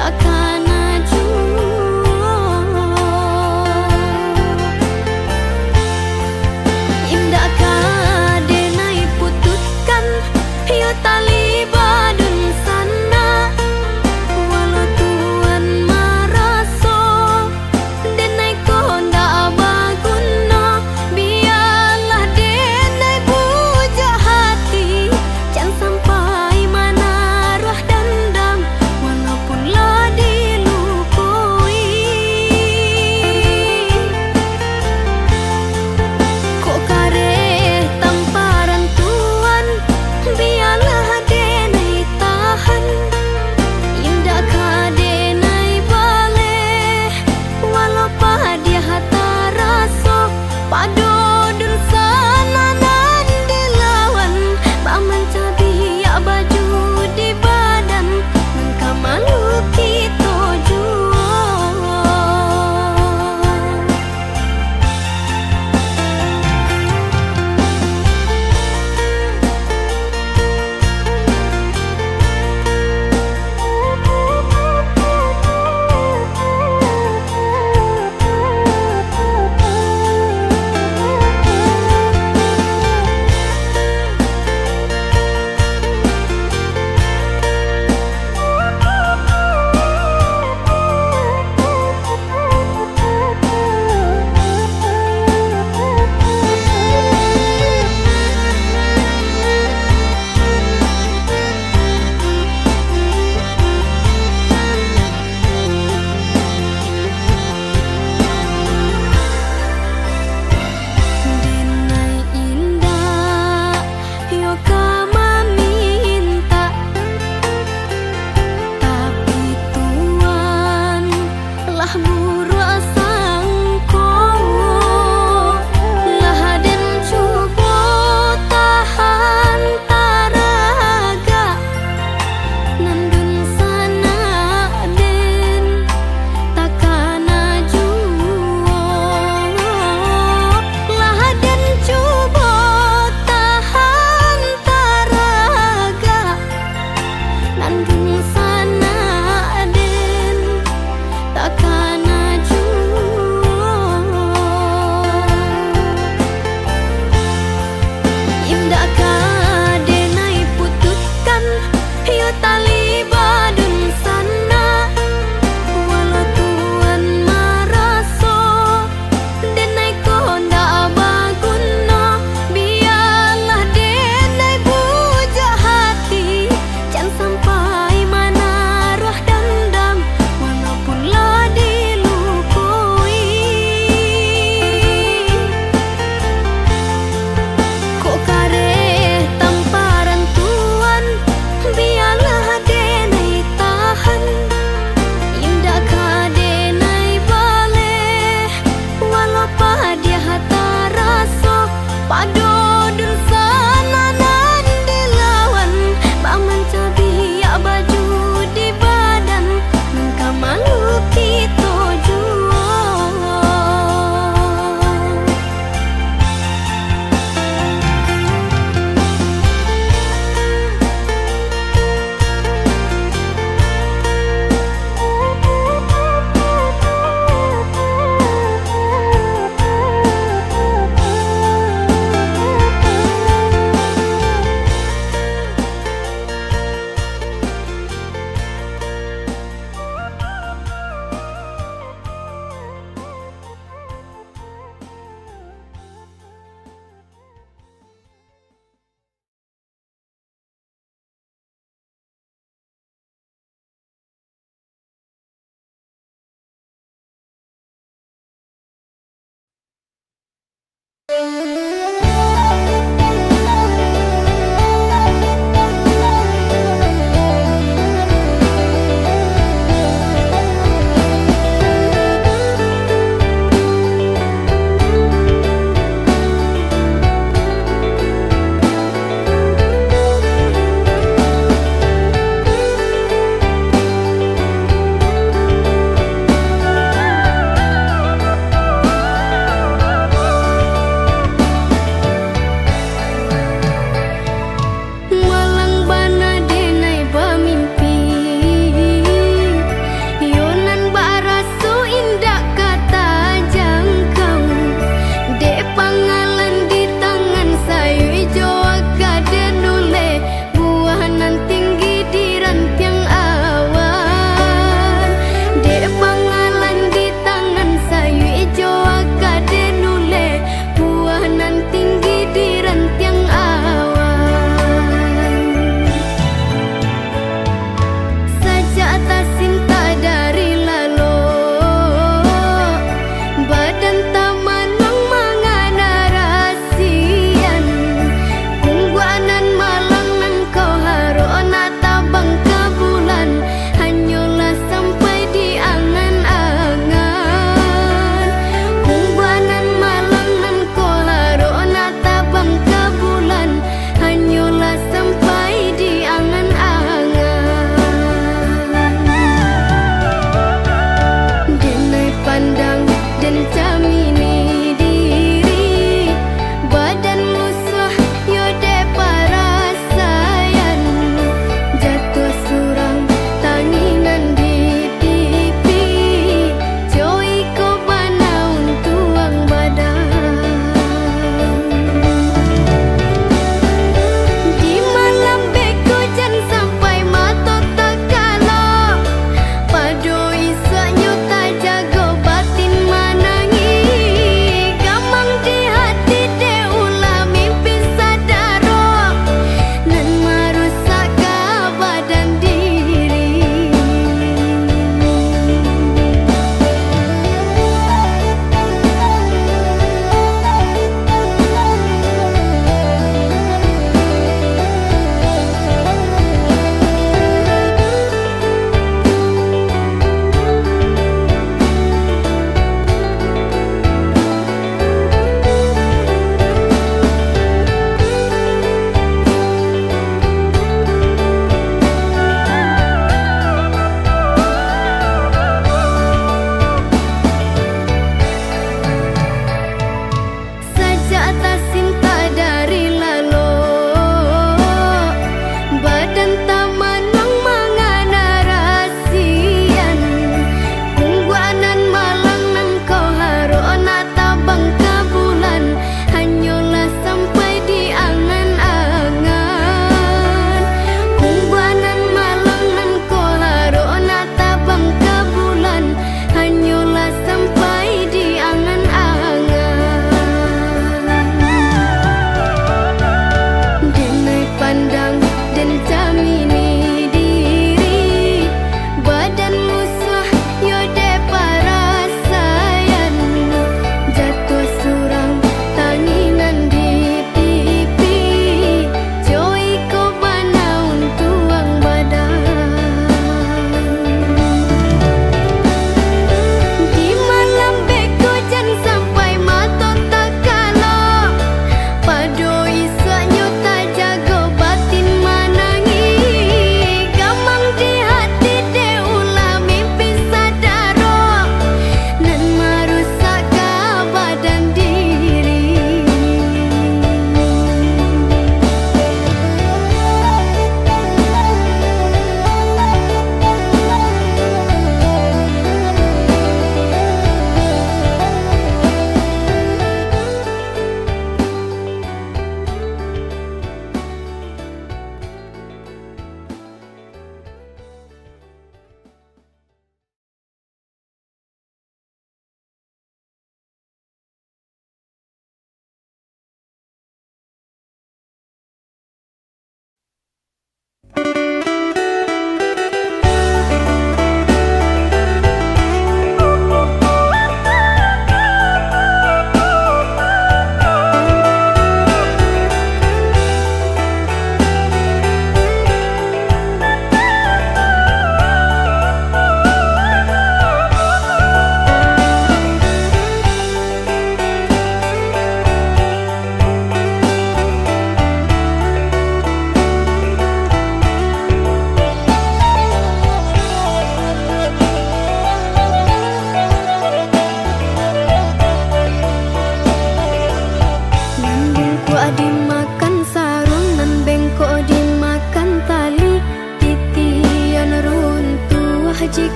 Takkan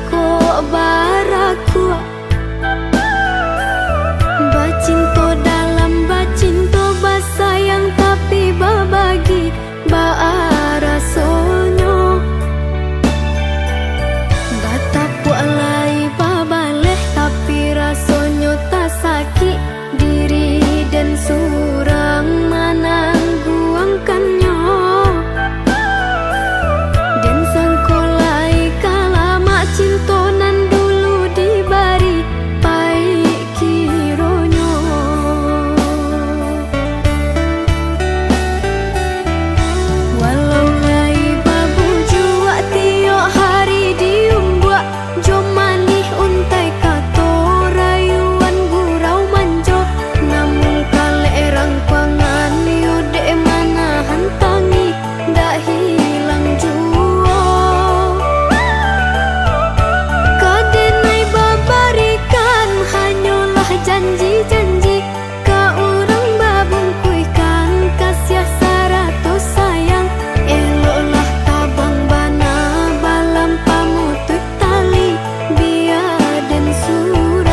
jiko baraku bacinto dalam bacinto basayang tapi babagi baara sonyo batapu alai babaleh tapi rasonyo tak sakit diri dan surang menangguangkannya dan sangkolai kalamak cintonan dulu dibari pai kironyo walau lai babu jua tiok hari diumbuak jom manih untai kato rayuan gurau manjo namun kale erang pangan yode mana hantangi dak hilang jua kadenai babarikan hanyalah janji-janji ka urang babung kuikan kasih saratus sayang eloklah tabang bana balam pamutut tali biar dan surang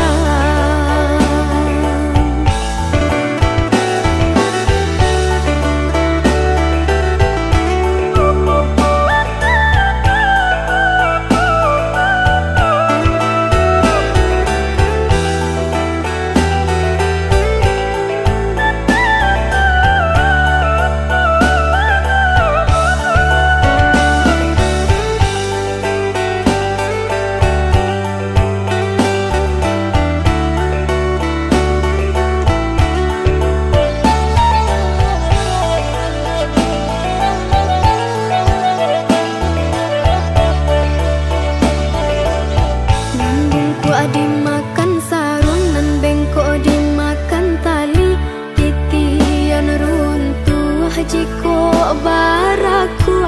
bengko dimakan sarung nan bengko dimakan tali titian runtuh jiko baraku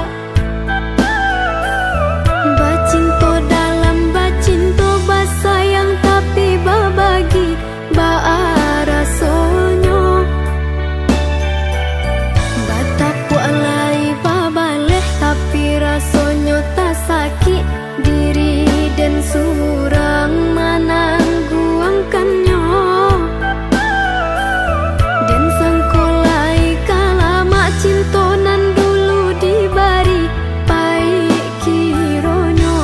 bacinto dalam bacinto basayang tapi babagi baara sonyo batapu alai babaleh tapi rasonyo tak sakit diri dan surang menangguangkannya dan sangkolai kalamak cintonan dulu dibari pai kironyo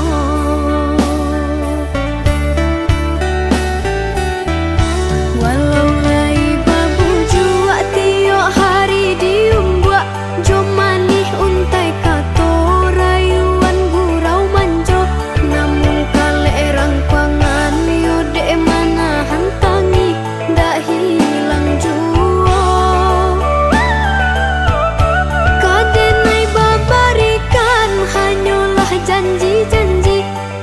walau lai babu jua tiok hari diumbuak jom manih untai kato rayuan gurau manjo namun kale erang pangan yode mana hantangi dak hilang jua kadenai babarikan hanyalah janji-janji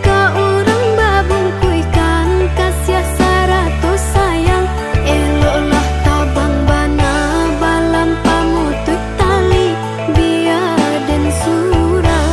ka urang babung kuikan kasih saratus sayang eloklah tabang bana balam pamutut tali biar dan surang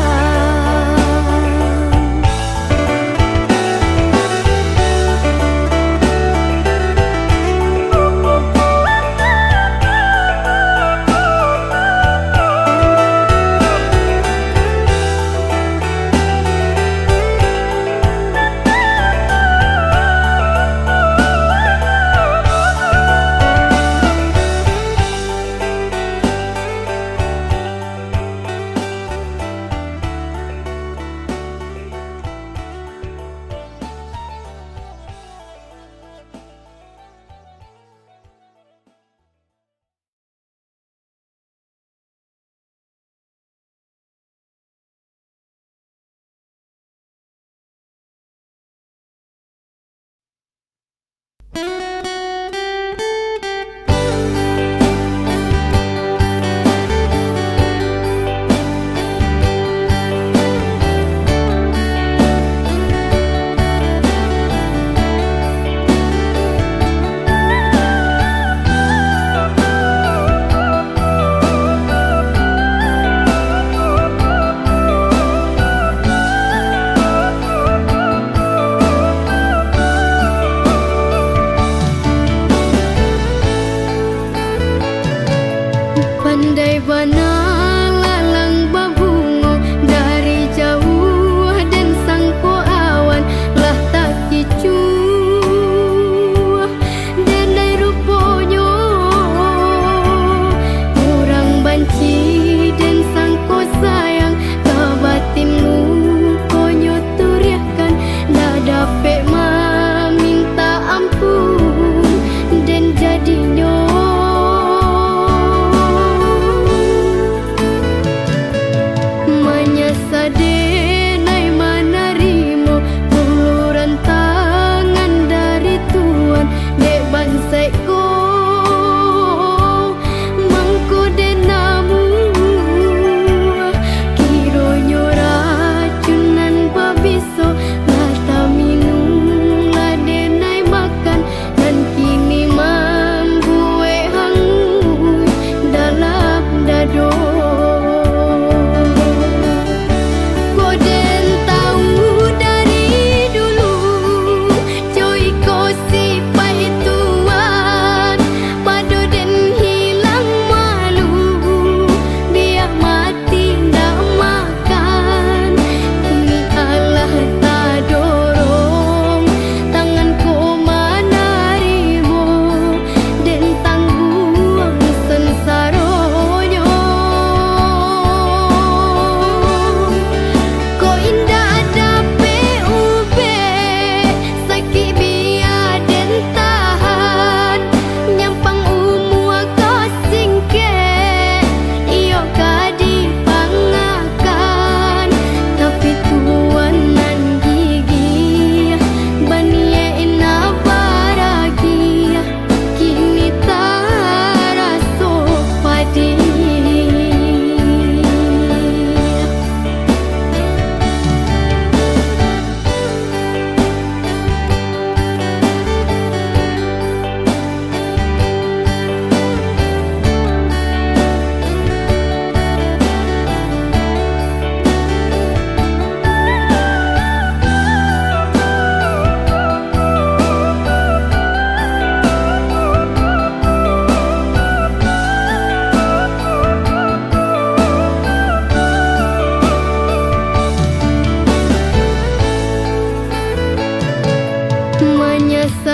Pandai bana lalang babungo dari jauh dan sangko awan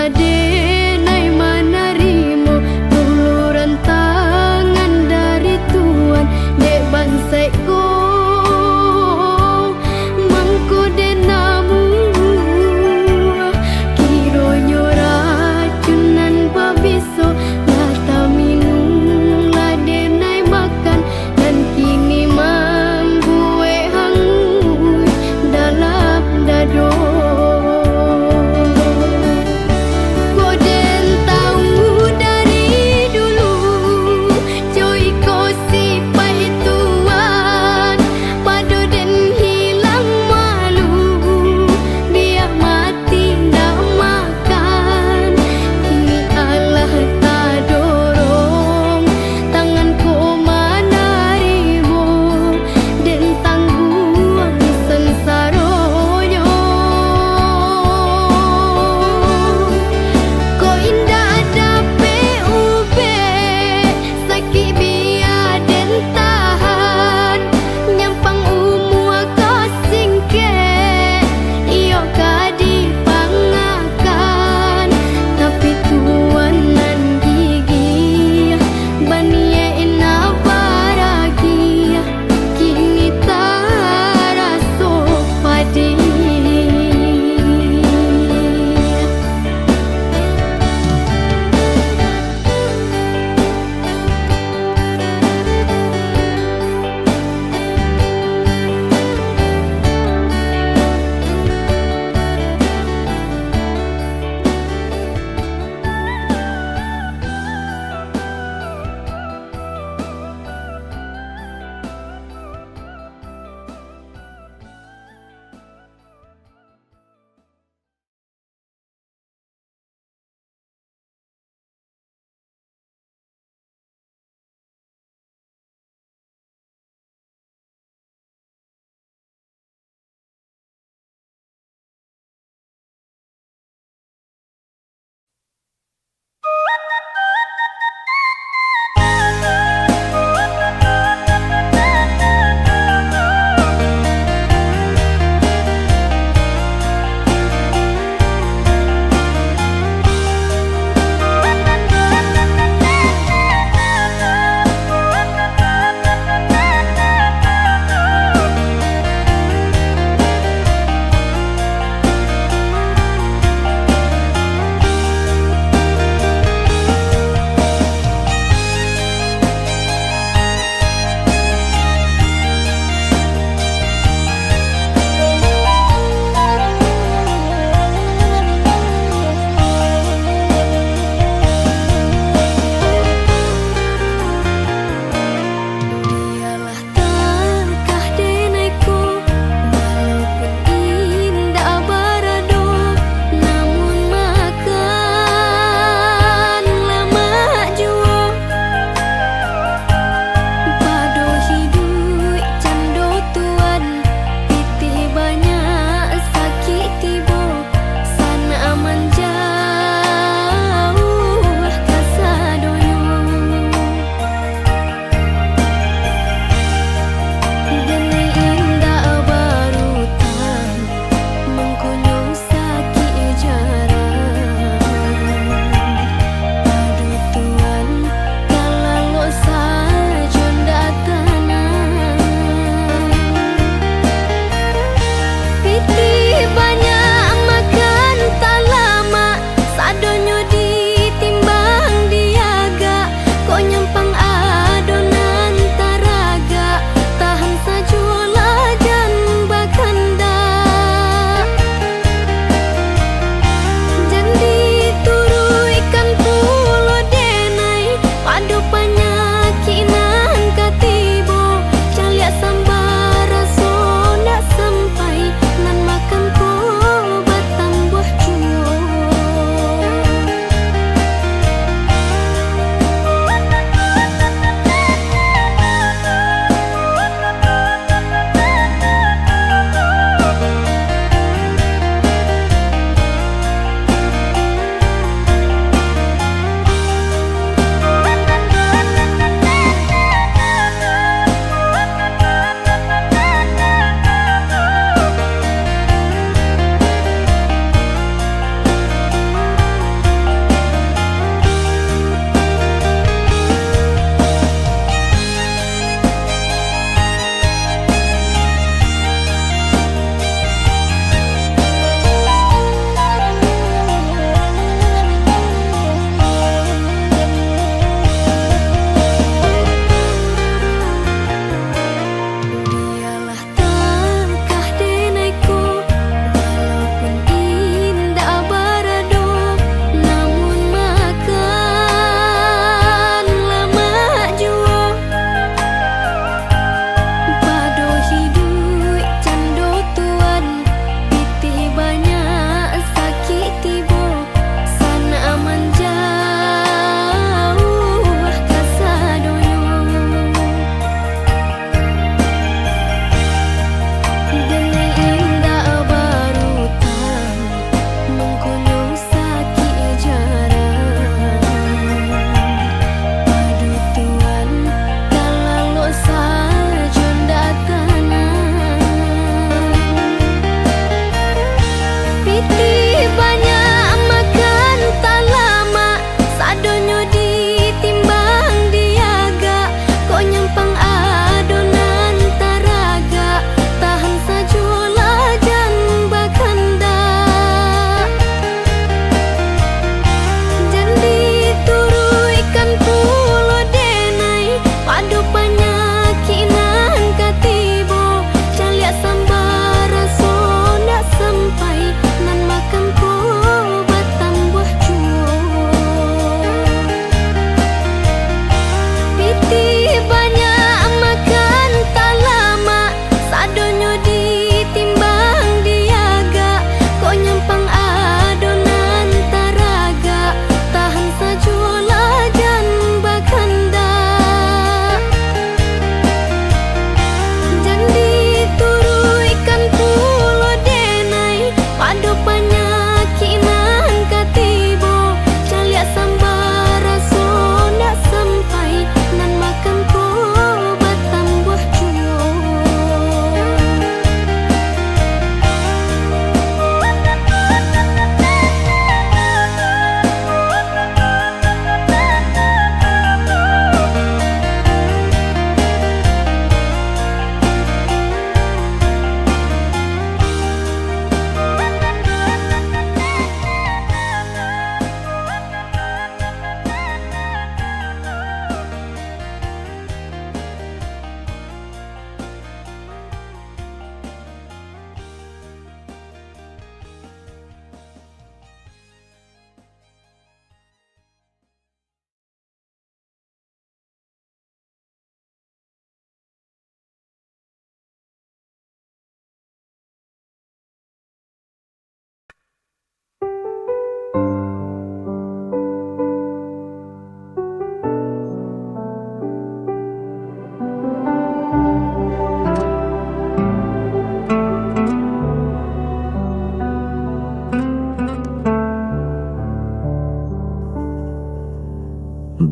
ladenai menerima uluran tangan dari Tuhan dek bansaiku mangkode namu kironyo racunan babiso lata minum ladenai makan dan kini membuat hangus dalam dado.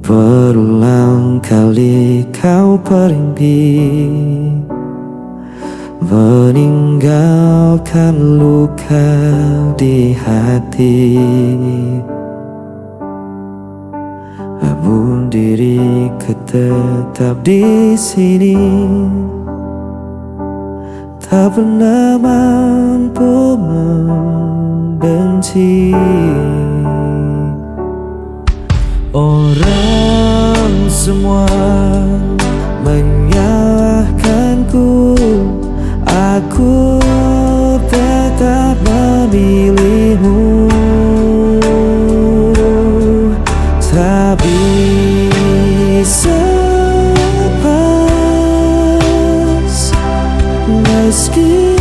Berulang kali kau pergi, meninggalkan luka di hati. Namun diriku tetap di sini, tak pernah mampu membenci. Orang semua menyalahkanku, aku tetap memilihmu. Tak bisa lepas, meski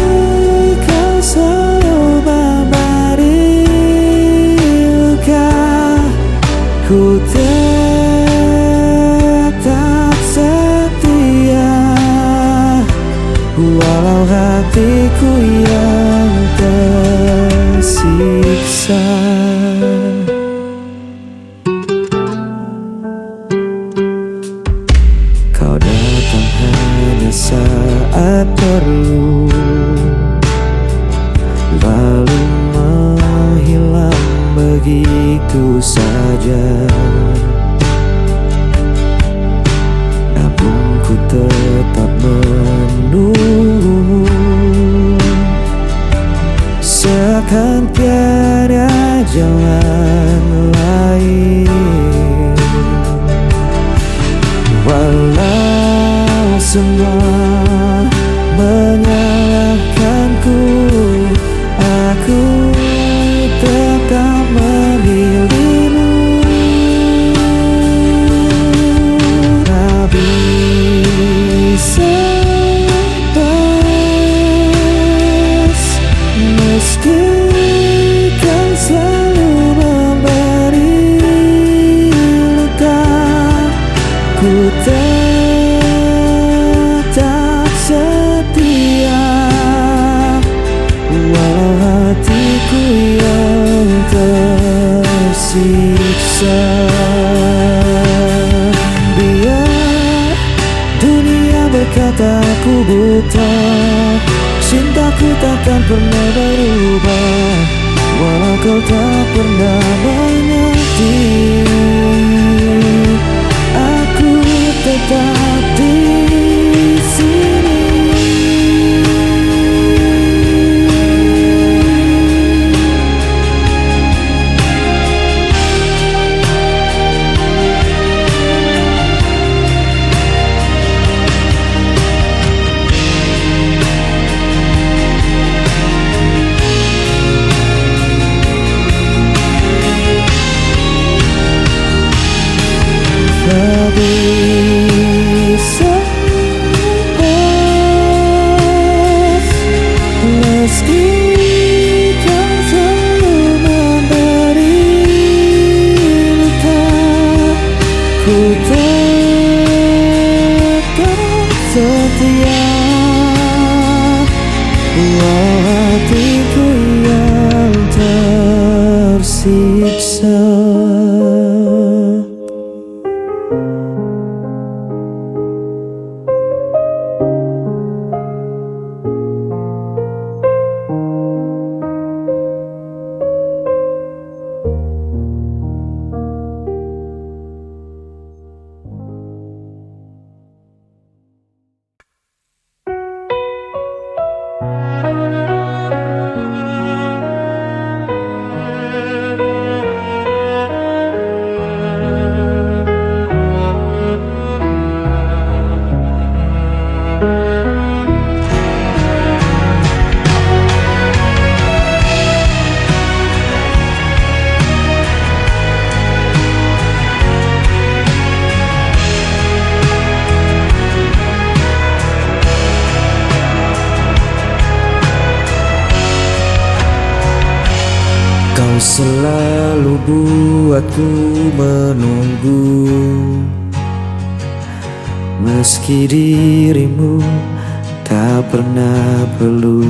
kau selalu memberi luka. Ku tetap setia, walau hatiku yang tersiksa. Kau datang hanya saat perlu, lalu menghilang begitu saja. Namun ku tetap menunggumu, seakan tiada jalan lain. Walau semua menyalahkanku, aku tetap memilihmu. Tak bisa lepas, meski kau selalu memberi luka. Ku tetap bosan. Biar dunia berkata aku buta, cintaku takkan pernah berubah, walau kau tak pernah mengerti. Aku tetap di sini. Tak bisa lepas, meski kau selalu memberi luka, ku tetap setia, walau hatiku yang tersiksa. Kau selalu buatku menunggu, meski dirimu tak pernah perlu.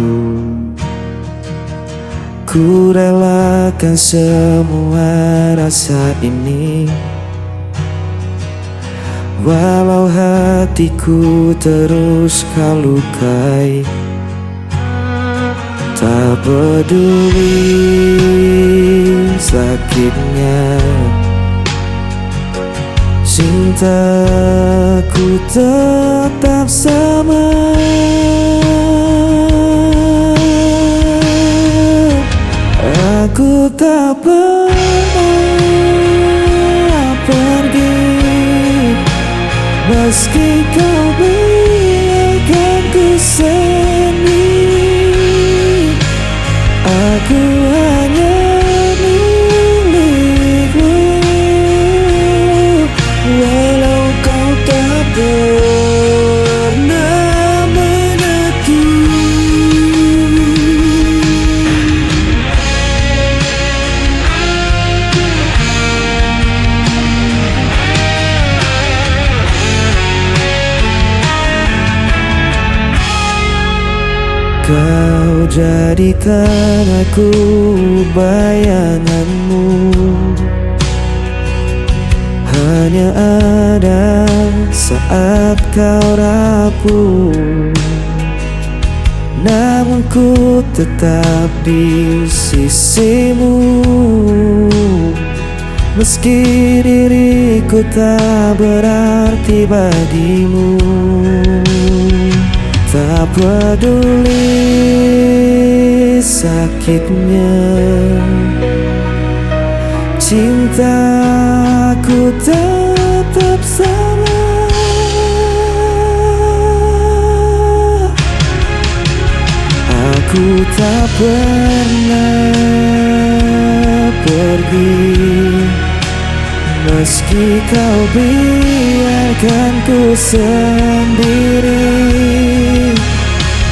Ku relakan semua rasa ini, walau hatiku terus kau lukai. Tak peduli sakitnya, cintaku tetap sama. Aku tak pernah pergi, meski kau biarkan ku sendiri. Aku hanya milikmu, walau kau tak pernah mengerti. Kau jadikan aku bayanganmu, hanya ada saat kau rapuh. Namun ku tetap di sisimu, meski diriku tak berarti bagimu. Tak peduli sakitnya, cintaku tetap sama. Aku tak pernah pergi, meski kau biarkan ku sendiri.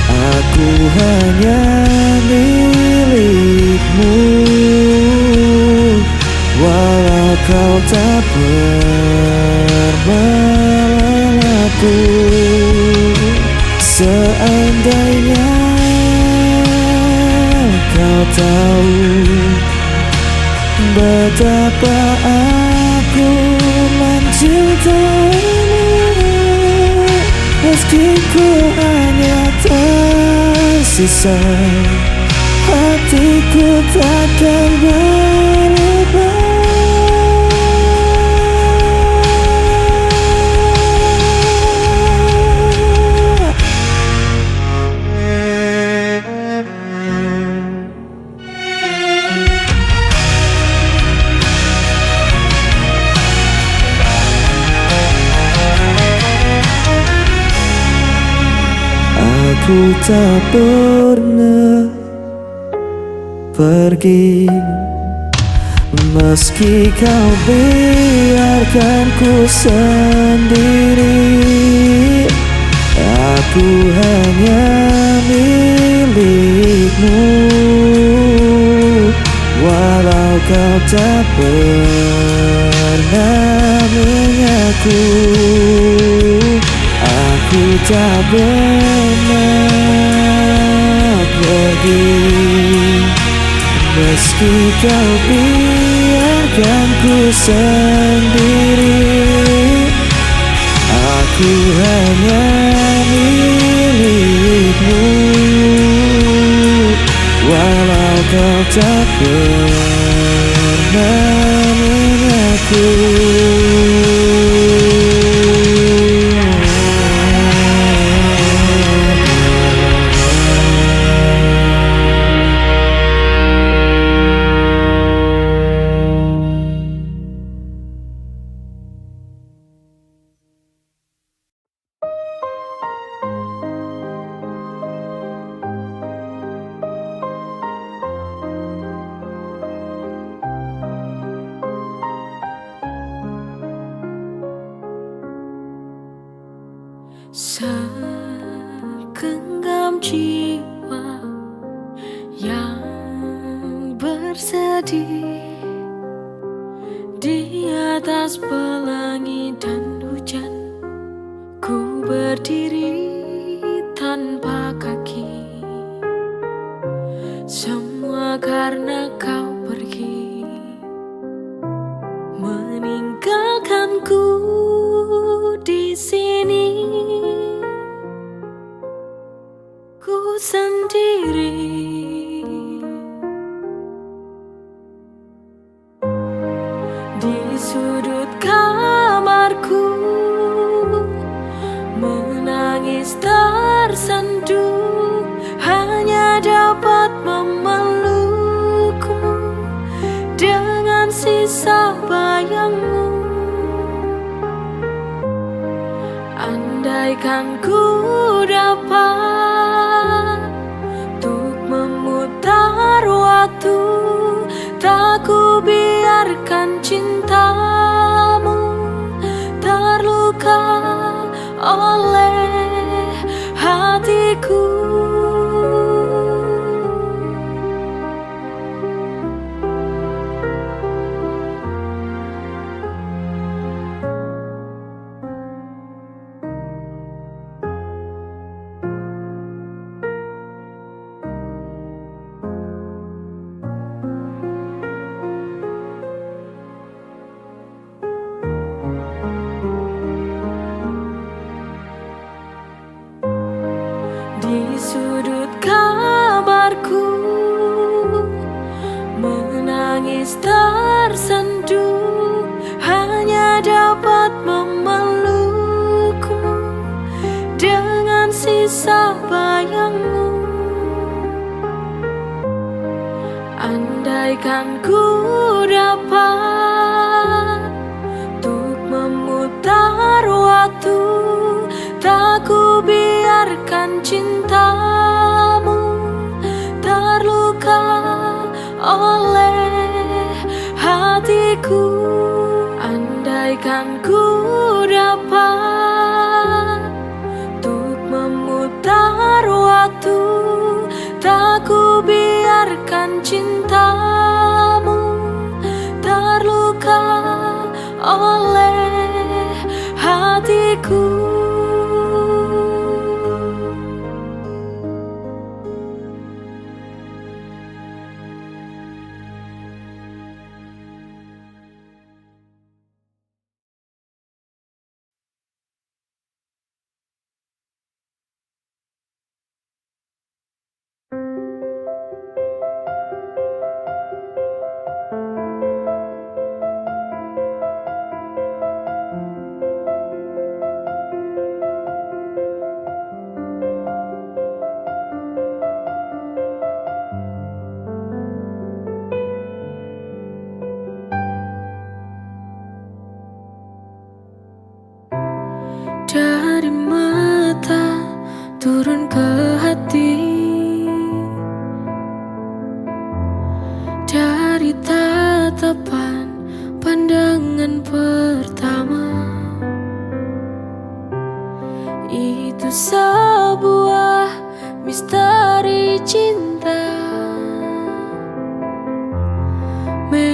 Aku hanya milikmu, walau kau tak pernah aku. Seandainya kau tahu betapa aku mencintaimu, meski ku hanya tersisa, hatiku takkan berubah. Aku tak pernah pergi, meski kau biarkan ku sendiri. Aku hanya milikmu, walau kau tak pernah mengaku. Aku tak pernah pergi, meski kau biarkan ku sendiri. Aku hanya milikmu, walau kau tak pernah mengaku. Segenggam jiwa yang bersedih di atas pelangi dan hujan, ku berdiri tanpa kaki. Semua karena kau pergi, meninggalkanku di sini. Ku sendiri, di sudut kamarku, menangis tersenduh, hanya dapat memelukmu dengan sisa bayangmu. Andaikan ku dapat untuk memutar waktu, tak ku biarkan cintamu terluka oleh hatiku. Di sudut kamarku, menangis tersenduh, hanya dapat memelukmu dengan sisa bayangmu. Andaikan ku dapat untuk memutar waktu, tak ku biarkan cintamu terluka oleh hatiku. Andaikan ku dapat untuk memutar waktu, tak ku biarkan cintamu terluka oleh hatiku.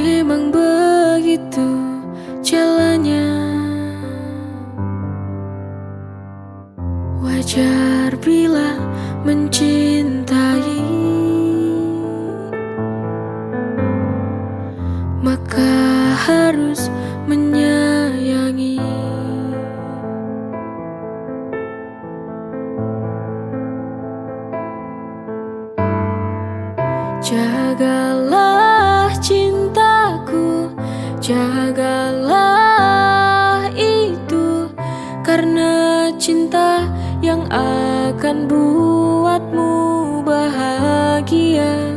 Memang begitu jalannya. Wajar bila mencintai, maka harus menyayangi. Jagalah cintaku, jagalah itu, karena cinta yang akan buatmu bahagia.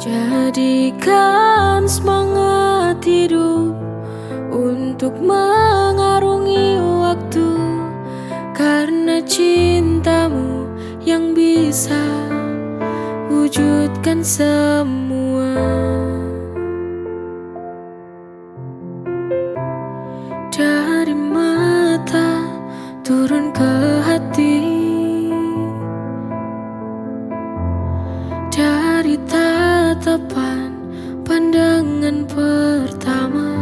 Jadikan semangat hidup untuk mengarungi waktu, karena cintamu yang bisa wujudkan semua. Dari mata turun ke hati, dari tatapan pandangan pertama.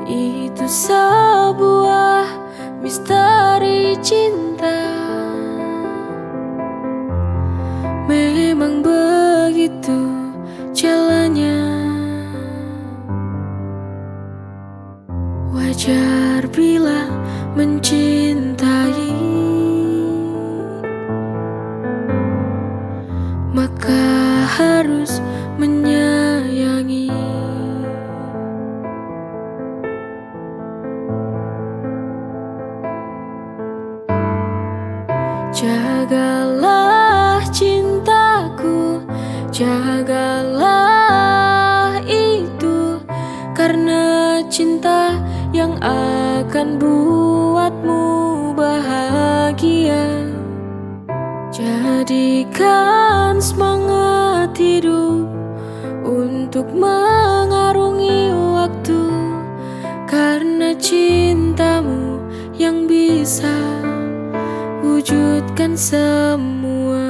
Itu sebuah misteri cinta. Memang begitu jalannya. Wajar bila mencintai, maka harus menyayangi. Jagalah cintaku, jagalah itu, karena cinta yang akan buatmu bahagia. Jadikan semangat hidup untuk mengarungi waktu, karena cintamu yang bisa wujudkan semua.